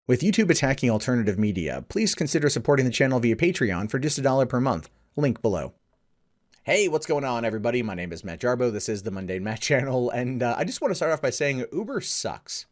With YouTube attacking alternative media, please consider supporting the channel via Patreon for just $1 per month. Link below. Hey, what's going on, everybody? My name is Matt Jarbo. This is the Mundane Matt channel, and I just want to start off by saying Uber sucks.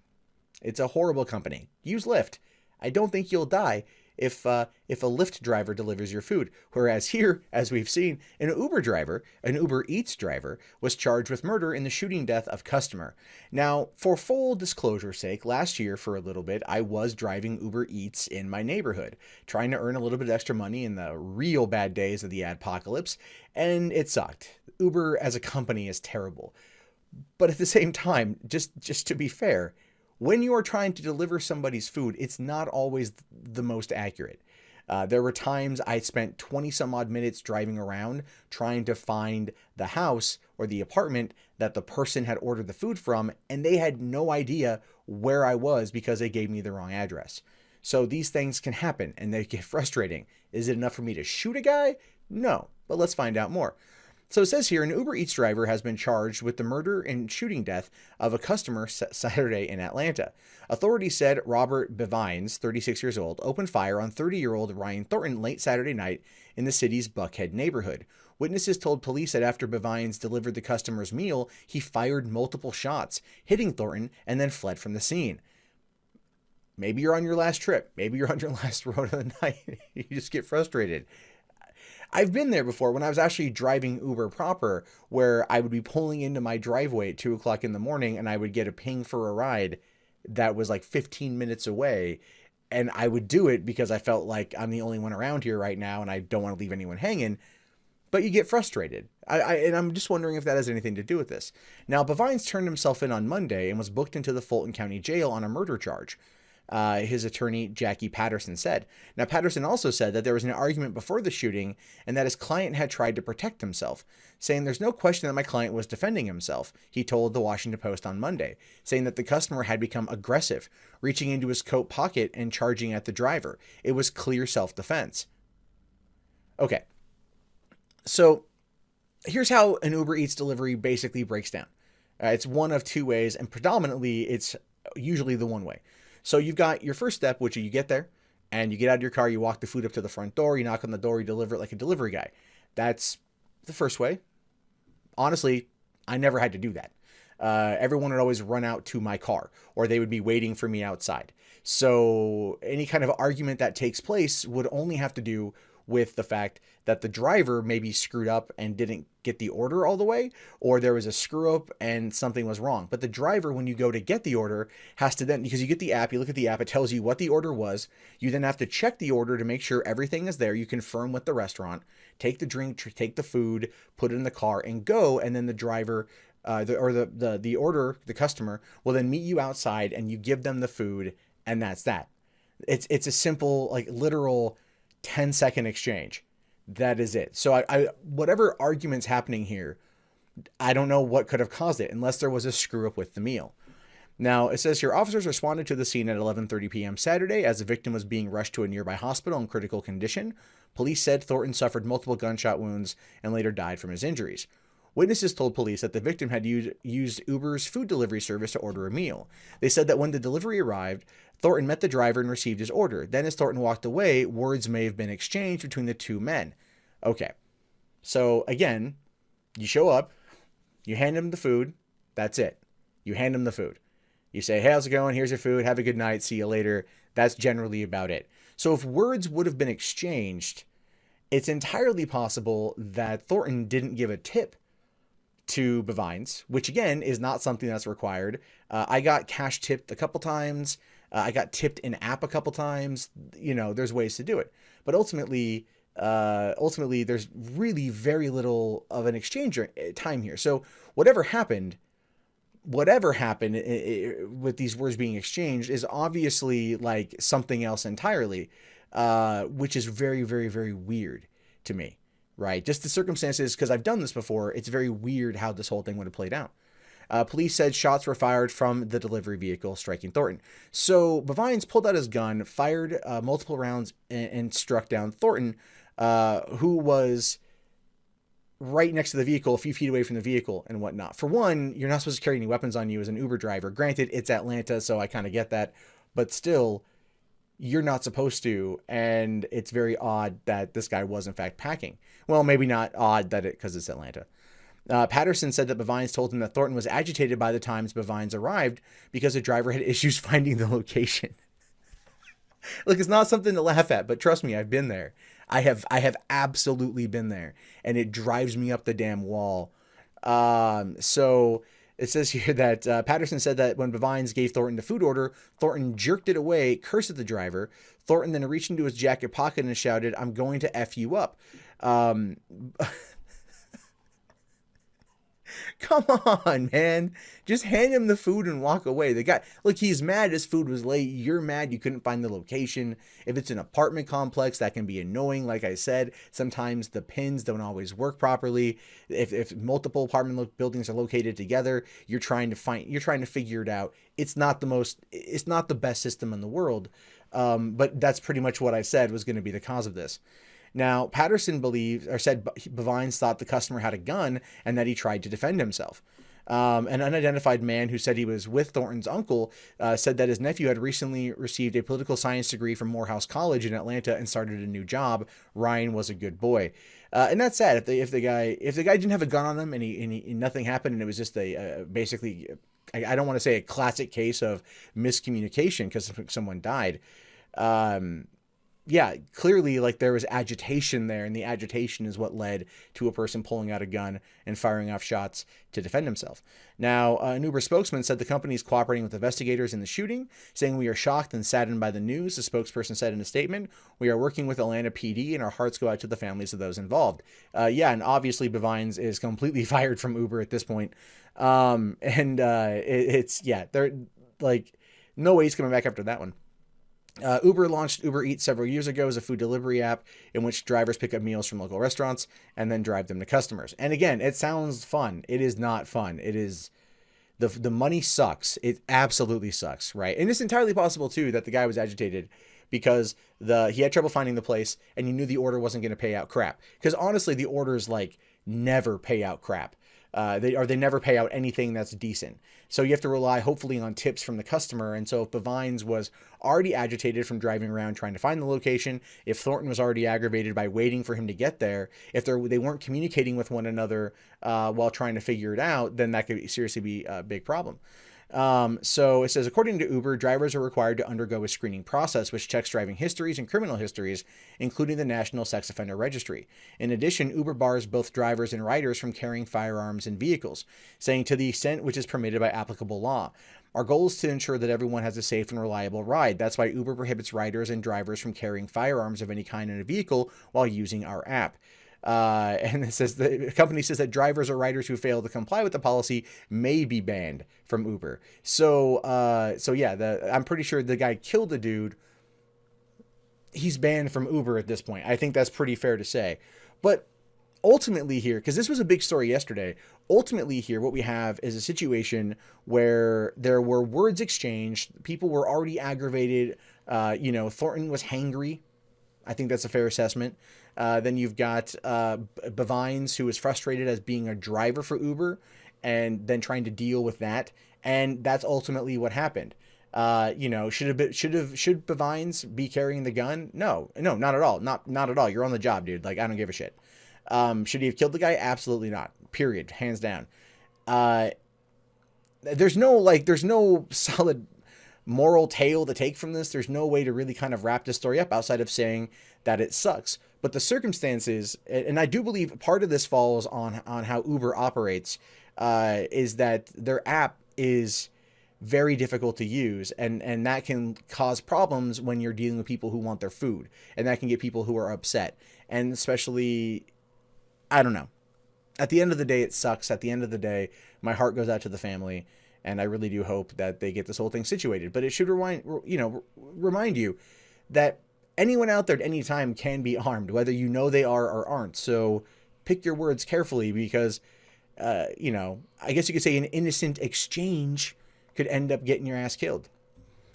It's a horrible company. Use Lyft. I don't think you'll die if a Lyft driver delivers your food. Whereas here, as we've seen, an UberEats driver, was charged with murder in the shooting death of customer. Now, for full disclosure's sake, last year for a little bit, I was driving Uber Eats in my neighborhood, trying to earn a little bit of extra money in the real bad days of the adpocalypse, and it sucked. Uber as a company is terrible. But at the same time, just to be fair, when you are trying to deliver somebody's food, it's not always the most accurate. There were times I spent 20 some odd minutes driving around trying to find the house or the apartment that the person had ordered the food from, and they had no idea where I was because they gave me the wrong address. So these things can happen and they get frustrating. Is it enough for me to shoot a guy? No, but let's find out more. So it says here, an Uber Eats driver has been charged with the murder and shooting death of a customer Saturday in Atlanta. Authorities said Robert Bivines, 36 years old, opened fire on 30-year-old Ryan Thornton late Saturday night in the city's Buckhead neighborhood. Witnesses told police that after Bivines delivered the customer's meal, he fired multiple shots, hitting Thornton, and then fled from the scene. Maybe you're on your last trip.Maybe you're on your last road of the night. You just get frustrated. I've been there before when I was actually driving Uber proper, where I would be pulling into my driveway at 2 o'clock in the morning and I would get a ping for a ride that was like 15 minutes away. And I would do it because I felt like I'm the only one around here right now and I don't want to leave anyone hanging. But you get frustrated. And I'm just wondering if that has anything to do with this. Now, Bivines turned himself in on Monday and was booked into the Fulton County Jail on a murder charge. His attorney, Jackie Patterson, said. Now, Patterson also said that there was an argument before the shooting and that his client had tried to protect himself, saying there's no question that my client was defending himself, he told the Washington Post on Monday, saying that the customer had become aggressive, reaching into his coat pocket and charging at the driver. It was clear self-defense. Okay, so here's how an Uber Eats delivery basically breaks down. It's one of two ways, and predominantly it's usually the one way. So you've got your first step, which you get there and you get out of your car, you walk the food up to the front door, you knock on the door, you deliver it like a delivery guy. That's the first way. Honestly, I never had to do that. Everyone would always run out to my car or they would be waiting for me outside. So any kind of argument that takes place would only have to do with the fact that the driver maybe screwed up and didn't get the order all the way, or there was a screw up and something was wrong. But the driver, when you go to get the order, has to then, because you get the app, you look at the app, it tells you what the order was. You then have to check the order to make sure everything is there. You confirm with the restaurant, take the drink, take the food, put it in the car and go. And then the driver, the customer will then meet you outside and you give them the food. And that's that. It's a simple, like literal 10-second exchange. That is it. So I whatever argument's happening here, I don't know what could have caused it unless there was a screw up with the meal. Now, it says here, officers responded to the scene at 11:30 p.m. Saturday as the victim was being rushed to a nearby hospital in critical condition. Police said Thornton suffered multiple gunshot wounds and later died from his injuries. Witnesses told police that the victim had used Uber's food delivery service to order a meal. They said that when the delivery arrived, Thornton met the driver and received his order. Then as Thornton walked away, words may have been exchanged between the two men. Okay, so again, you show up, you hand him the food, that's it. You hand him the food. You say, hey, how's it going? Here's your food. Have a good night. See you later. That's generally about it. So if words would have been exchanged, it's entirely possible that Thornton didn't give a tip to Bivines, which again is not something that's required. I got cash tipped a couple times. I got tipped in app a couple times. You know, there's ways to do it, but ultimately there's really very little of an exchange time here. So whatever happened with these words being exchanged is obviously like something else entirely, which is very, very, very weird to me. Right. Just the circumstances, because I've done this before. It's very weird how this whole thing would have played out. Police said shots were fired from the delivery vehicle, striking Thornton. So Bivines pulled out his gun, fired multiple rounds, and struck down Thornton, who was right next to the vehicle, a few feet away from the vehicle and whatnot. For one, you're not supposed to carry any weapons on you as an Uber driver. Granted, it's Atlanta, so I kind of get that. But still, you're not supposed to, and it's very odd that this guy was in fact packing. Well, maybe not odd that because it's Atlanta. Patterson said that Bivines told him that Thornton was agitated by the times Bivines arrived because the driver had issues finding the location. Look, it's not something to laugh at, but trust me, I've been there. I have absolutely been there, and it drives me up the damn wall. So it says here that Patterson said that when Bivines gave Thornton the food order, Thornton jerked it away, cursed at the driver. Thornton then reached into his jacket pocket and shouted, "I'm going to F you up." Come on, man. Just hand him the food and walk away. The guy, look, he's mad his food was late. You're mad you couldn't find the location. If it's an apartment complex, that can be annoying. Like I said, sometimes the pins don't always work properly. If multiple apartment buildings are located together, you're trying to figure it out. It's not the best system in the world. But that's pretty much what I said was going to be the cause of this. Now, Patterson said Bivines thought the customer had a gun and that he tried to defend himself. An unidentified man who said he was with Thornton's uncle said that his nephew had recently received a political science degree from Morehouse College in Atlanta and started a new job. Ryan was a good boy. And that's sad. If the guy didn't have a gun on him and nothing happened and it was just basically, I don't want to say a classic case of miscommunication because someone died. Yeah, clearly, like, there was agitation there, and the agitation is what led to a person pulling out a gun and firing off shots to defend himself. Now, an Uber spokesman said the company is cooperating with investigators in the shooting, saying, "We are shocked and saddened by the news," the spokesperson said in a statement. "We are working with Atlanta PD, and our hearts go out to the families of those involved." Yeah, and obviously Bivines is completely fired from Uber at this point. They're, like, no way he's coming back after that one. Uber launched UberEats several years ago as a food delivery app in which drivers pick up meals from local restaurants and then drive them to customers. And again, it sounds fun. It is not fun. It is the money sucks. It absolutely sucks, right? And it's entirely possible too that the guy was agitated because he had trouble finding the place and he knew the order wasn't going to pay out crap. Because honestly, the orders like never pay out crap. They never pay out anything that's decent. So you have to rely hopefully on tips from the customer. And so if Bivines was already agitated from driving around trying to find the location, if Thornton was already aggravated by waiting for him to get there, if they weren't communicating with one another while trying to figure it out, then that could seriously be a big problem. So it says, according to Uber, drivers are required to undergo a screening process which checks driving histories and criminal histories, including the National Sex Offender Registry. In addition, Uber bars both drivers and riders from carrying firearms in vehicles, saying to the extent which is permitted by applicable law. Our goal is to ensure that everyone has a safe and reliable ride. That's why Uber prohibits riders and drivers from carrying firearms of any kind in a vehicle while using our app. And it says the company says that drivers or riders who fail to comply with the policy may be banned from Uber. So yeah, I'm pretty sure the guy killed the dude. He's banned from Uber at this point. I think that's pretty fair to say. But ultimately here, because this was a big story yesterday, ultimately here what we have is a situation where there were words exchanged. People were already aggravated. Thornton was hangry. I think that's a fair assessment. Then you've got Bivines, who is frustrated as being a driver for Uber and then trying to deal with that. And that's ultimately what happened. Should Bivines be carrying the gun? No, not at all. Not at all. You're on the job, dude. Like, I don't give a shit. Should he have killed the guy? Absolutely not. Period. Hands down. There's no solid moral tale to take from this. There's no way to really kind of wrap this story up outside of saying that it sucks. But the circumstances, and I do believe part of this falls on how Uber operates, is that their app is very difficult to use, and that can cause problems when you're dealing with people who want their food, and that can get people who are upset. And especially, I don't know. At the end of the day, it sucks. At the end of the day, my heart goes out to the family, and I really do hope that they get this whole thing situated. But it should remind you that anyone out there at any time can be armed, whether you know they are or aren't. So pick your words carefully because, I guess you could say an innocent exchange could end up getting your ass killed.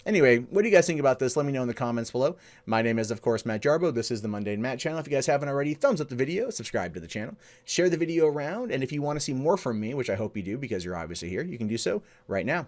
Anyway, what do you guys think about this? Let me know in the comments below. My name is, of course, Matt Jarbo. This is the Mundane Matt channel. If you guys haven't already, thumbs up the video, subscribe to the channel, share the video around, and if you want to see more from me, which I hope you do because you're obviously here, you can do so right now.